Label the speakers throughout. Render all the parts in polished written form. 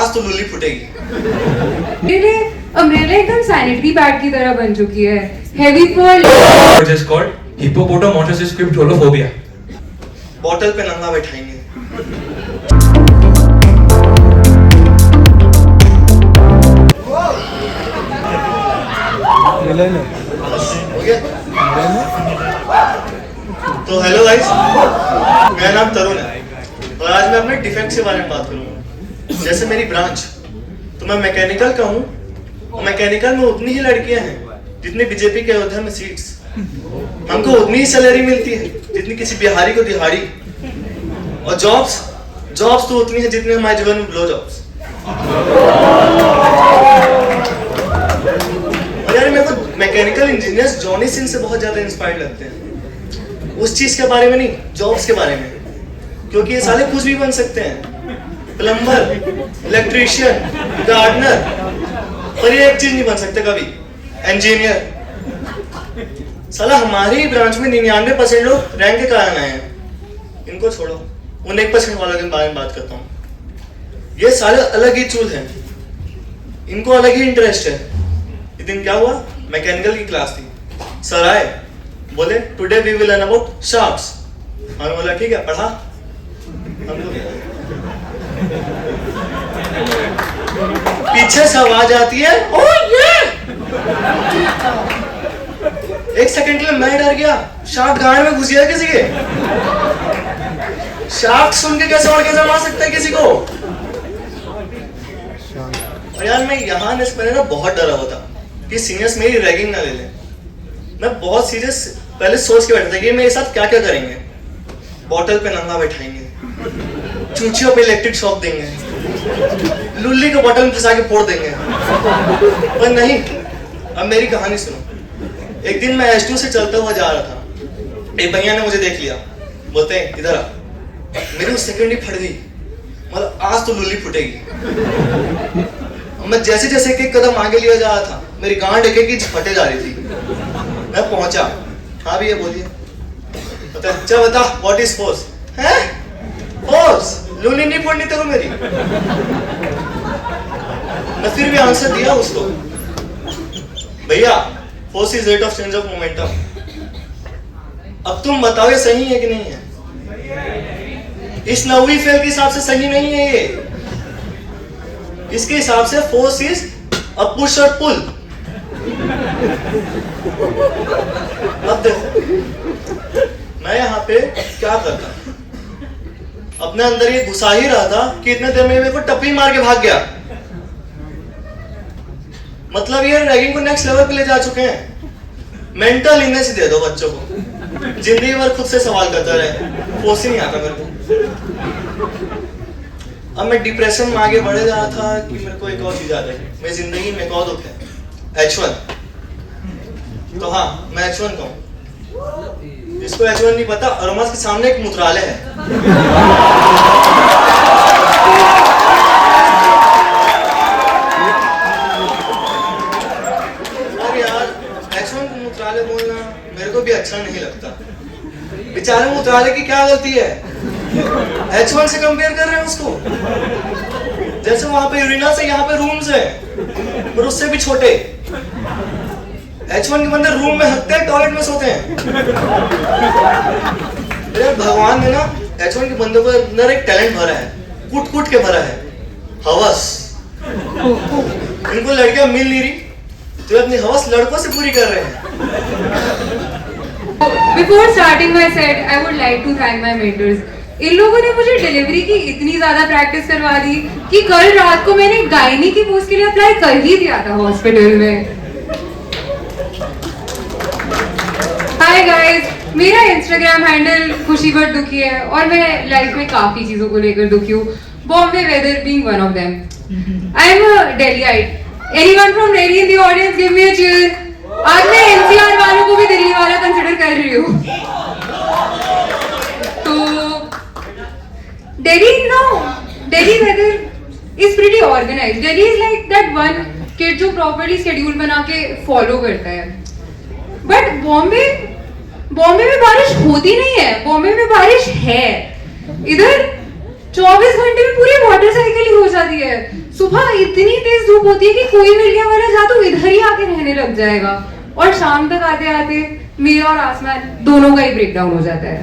Speaker 1: आज तो लुल्ली फुटेगी।
Speaker 2: मेरे अम्ब्रेला एकदम सैनिटरी पैड की तरह बन चुकी है। Heavy for
Speaker 3: What is called hippopotamonsis cryptolophobia.
Speaker 1: Bottle पे नंगा बैठाएंगे। हो गया? तो हेलो गाइस, मेरा नाम तरुण है और आज मैं अपने डिफेंस के बारे में बात करूंगा। जैसे मेरी ब्रांच, तो मैं मैकेनिकल का हूँ और मैकेनिकल में उतनी ही लड़कियां हैं जितनी बीजेपी के अयोध्या में सीट्स। हमको उतनी ही सैलरी मिलती है जितनी किसी बिहारी को दिहाड़ी, और जॉब्स तो उतनी है जितने हमारे जीवन में ब्लो जॉब्स। और यार मेरे को मैकेनिकल इंजीनियर्स जॉनी सिंह से बहुत ज्यादा इंस्पायर्ड लगते हैं। उस चीज के बारे में नहीं, जॉब्स के बारे में, क्योंकि ये साले कुछ भी बन सकते हैं, प्लम्बर, इलेक्ट्रीशियन, गार्डनर, पर ये एक चीज नहीं बन सकते कभी, इंजीनियर। साला हमारी ही ब्रांच में 99% लोग रैंक के कारण आए हैं। इनको छोड़ो, उन 1% वालों के बारे में बात करता हूँ। ये साले अलग ही चूल हैं, इनको अलग ही इंटरेस्ट है। इस दिन क्या हुआ, मैकेनिकल की क्लास थी, सर आए, बोले today we will learn about shafts. हमने बोला ठीक है, पढ़ा। हम लोग पीछे से आवाज आती है, ओ ये। एक सेकंड के लिए मैं डर गया, शाफ्ट गांड में घुस गया किसी के। शाफ्ट सुन के कैसे और कैसे मार सकता है किसी को। और यार मैं यहाँ मैंने ना बहुत डरा हुआ था कि सीनियर्स मेरी रैगिंग ना ले लें। मैं बहुत सीरियस पहले सोच के बैठा था कि मेरे साथ क्या क्या करेंगे। बॉटल पे नंगा बैठाएंगे, चूचियों पे इलेक्ट्रिक शॉक देंगे, लुल्ली को बॉटल में फंसा के फोड़ देंगे। पर नहीं, अब मेरी कहानी सुनो। एक दिन मैं H2 से चलता हुआ जा रहा था, एक भैया ने मुझे देख लिया, बोलते हैं इधर आ। मेरी उस सेकंड ही फट गई, मतलब आज तो लुल्ली फुटेगी। मैं जैसे जैसे एक कदम आगे लिया जा रहा था, मेरी गांड एक एक फटे जा रही थी। मैं पहुंचा, हाँ भैया बोलिए। अच्छा बता, व्हाट इज फोर्स? है फोर्स, लुल्ली नहीं फोड़नी तेरे को मेरी। मैं फिर भी आंसर दिया उसको, भैया force is rate of change of momentum. अब तुम बताओ ये सही है कि नहीं है? इस 9वीं फेल के हिसाब से सही नहीं है ये। इसके हिसाब से फोर्स इज अ पुश और पुल। अब देखो मैं यहाँ पे क्या करता, अपने अंदर ये घुसा ही रहा था कि इतने देर में मेरे को टप्पी मार के भाग गया। मतलब ये रैगिंग को नेक्स्ट लेवल पे ले जा चुके हैं। मेंटल इलनेस दे दो बच्चों को, जिंदगी भर खुद से सवाल करता रहे, फोर्स ही नहीं आता मेरे को। अब मैं डिप्रेशन में आगे बढ़े जा रहा था कि मेरे को एक और चीज आ गई, मेरी जिंदगी में एक और दुख है, H1। तो हाँ, मैं H1 का हूँ। जिसको H1 नहीं पता, अरोमास के सामने एक मूत्रालय है। अरे यार, H1 को मूत्रालय बोलना मेरे को भी अच्छा नहीं लगता। बेचारे मूत्रालय की क्या गलती है? H1 से कंपेयर कर रहे हैं उसको, जैसे वहां पे यूरिनल्स है, यहाँ पे रूम्स है, पर उससे भी छोटे। H1 के बंदे रूम में हकते हैं, टॉयलेट में सोते हैं। भगवान ने ना H1 के बंदे को अंदर एक टैलेंट भरा है, कूट कूट के भरा है, हवस। इनको लड़कियां मिल नहीं रही तो अपनी हवस लड़कों से पूरी कर रहे हैं।
Speaker 2: Before starting my set, I would like to thank my mentors. इन लोगों ने मुझे डिलीवरी की इतनी ज्यादा प्रैक्टिस करवा दी कि कल रात को मैंने गायनी की पोस्ट के लिए अप्लाई कर ही दिया था हॉस्पिटल में। हाय गाइस, मेरा इंस्टाग्राम हैंडल खुशी बट दुखी है और मैं लाइफ में काफी चीजों को लेकर दुखी हूँ, Bombay weather being one of them. I am a दिल्लीite। Anyone from Delhi in the audience give me a cheer. आज मैं एनसीआर वालों को भी दिल्ली वाला कंसिडर कर रही हूँ। तो Delhi weather is pretty organized. Delhi is like that one kid जो properly schedule बना के follow करता है। But बॉम्बे में बारिश होती नहीं है, बॉम्बे में बारिश है। इधर 24 घंटे में पूरी मोटरसाइकिल ही हो जाती है। सुबह इतनी तेज धूप होती है कि कोई मिल गया वाला जा तो इधर ही आके रहने लग जाएगा, और शाम तक आते आते मेरा और आसमान दोनों का ही ब्रेकडाउन हो जाता है।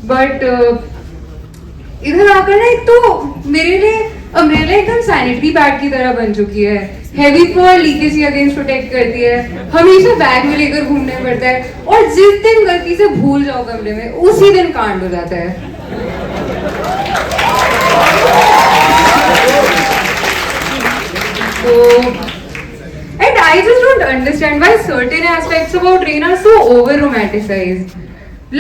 Speaker 2: बट इधर आकर ना, एक तो मेरे लिए अम्ब्रेला एकदम सैनिटरी पैड की तरह बन चुकी है। हेवी फॉल लीकेज के अगेंस्ट प्रोटेक्ट करती है, हमेशा बैग में लेकर घूमने पड़ता है, और जिस दिन गलती से भूल जाओ कमरे में उसी दिन कांड हो जाता है। So, and I just don't understand why certain aspects about rain are so over romanticized.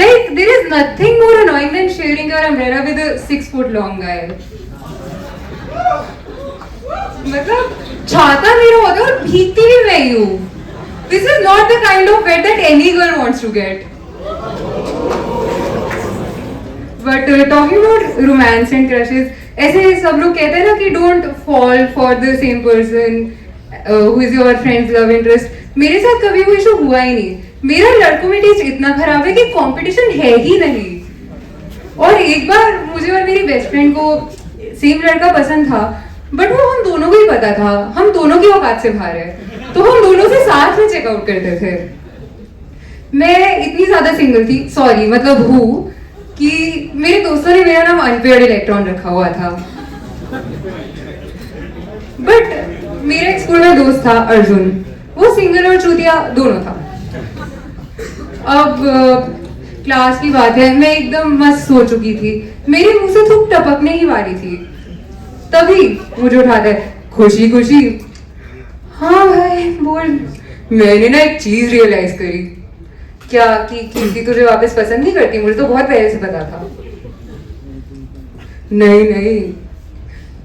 Speaker 2: Like, there is nothing more annoying than sharing your umbrella with a 6 foot long guy. मतलब छाता मेरा होता है और भीगती भी मैं ही हूँ। This is not the kind of wet that any girl wants to get. But talking about romance and crushes, ऐसे सब लोग कहते हैं ना कि don't fall for the same person who is your friend's love interest. मेरे साथ कभी वो इशू हुआ ही नहीं। मेरा लड़कों में टेस्ट इतना खराब है कि कंपटीशन है ही नहीं। और एक बार मुझे और मेरी बेस्ट फ्रेंड को सेम लड़का पसंद था, बट वो हम दोनों को ही पता था, हम दोनों की औकात से बाहर है, तो हम दोनों से साथ में चेकआउट करते थे। मैं इतनी ज्यादा सिंगल थी, सॉरी मतलब हूँ, कि मेरे दोस्तों ने मेरा नाम अनपेयर्ड इलेक्ट्रॉन रखा हुआ था। बट मेरा एक स्कूल में दोस्त था अर्जुन, वो सिंगल और चूतिया दोनों था। अब क्लास की बात है, मैं एकदम मस्त सो चुकी थी, मेरे मुंह से थूक टपकने ही वाली थी, तभी मुझे उठाता है खुशी खुशी। हाँ भाई बोल। मैंने ना एक चीज रियलाइज करी। क्या कि तुझे वापस पसंद नहीं करती? मुझे तो बहुत पहले से पता था। नहीं,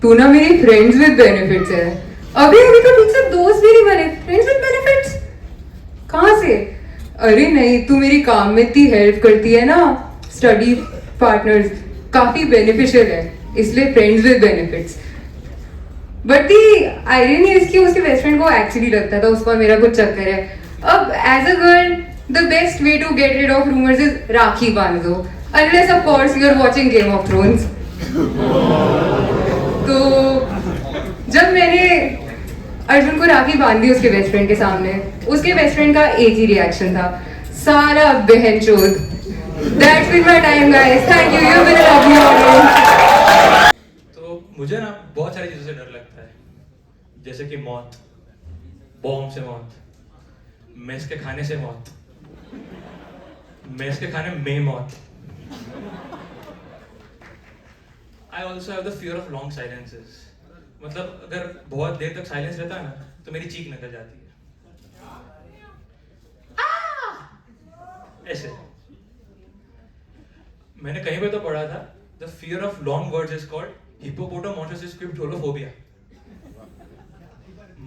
Speaker 2: तू ना मेरी फ्रेंड्स विद बेनिफिट्स है। अभी तो ठीक से दोस्त भी नहीं बने, फ्रेंड्स विद बेनिफिट्स कहाँ से? अरे नहीं, तू मेरी काम में इतनी हेल्प करती है ना, स्टडी पार्टनर्स काफी बेनिफिशियल है, इसलिए friends with benefits. But the irony इसकी उसके बेस्ट फ्रेंड को एक्चुअली लगता था उसको मेरा कुछ चक्कर है। अब as a girl the best way to get rid of rumours is rakhi बांध दो, unless of course you are watching Game of Thrones. तो जब मैंने अर्जुन को राखी बांधी उसके बेस्ट फ्रेंड के सामने, उसके बेस्ट फ्रेंड का एक ही रिएक्शन था, सारा बहन चोद। That's been my time guys, thank you, you've been a lovely audience.
Speaker 3: तो मुझे ना बहुत सारी चीज़ों से डर लगता है, जैसे कि मौत, बॉम्ब से मौत, मेस के खाने से मौत, मेस के खाने में मौत। I also have the fear of long silences. मतलब अगर बहुत देर तक साइलेंस रहता है ना, तो मेरी चीख निकल जाती है ऐसे। मैंने कहीं पे तो पढ़ा था, the fear of long words is called hippopotamonstrous scriptolophobia.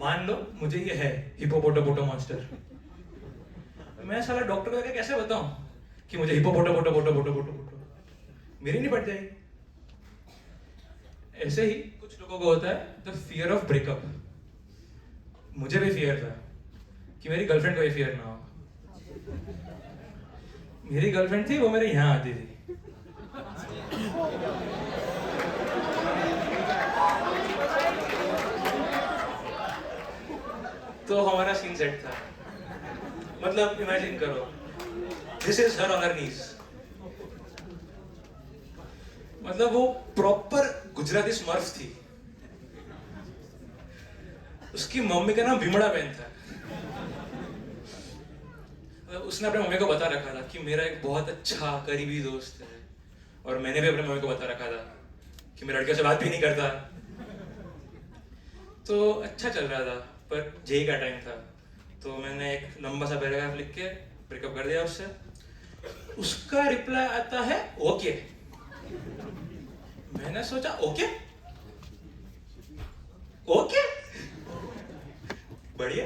Speaker 3: मान लो मुझे ये है हिप्पोपोटामोन्स्टर, मैं साला डॉक्टर को कैसे बताऊं कि मुझे हिप्पोपोटामोन्स्टर मेरी नहीं पड़ जाएगी। ऐसे ही कुछ लोगों को होता है द फियर ऑफ ब्रेकअप। मुझे भी फियर था कि मेरी गर्लफ्रेंड को भी फियर ना हो। मेरी गर्लफ्रेंड थी, वो मेरे यहाँ आती थी, तो हमारा सीन सेट था। मतलब इमेजिन करो, this is her on her knees. मतलब वो प्रॉपर गुजराती स्मर्फ थी। उसकी मम्मी का नाम विमला बहन था। उसने अपने मम्मी को बता रखा था कि मेरा एक बहुत अच्छा करीबी दोस्त है, और मैंने भी अपने मम्मी को बता रखा था कि मैं लड़कियों से बात भी नहीं करता। तो अच्छा चल रहा था, पर जेई का टाइम था, तो मैंने एक लंबा सा पैराग्राफ लिख के ब्रेकअप कर दिया उससे। उसका रिप्लाई आता है ओके। मैंने सोचा ओके ओके बढ़िया।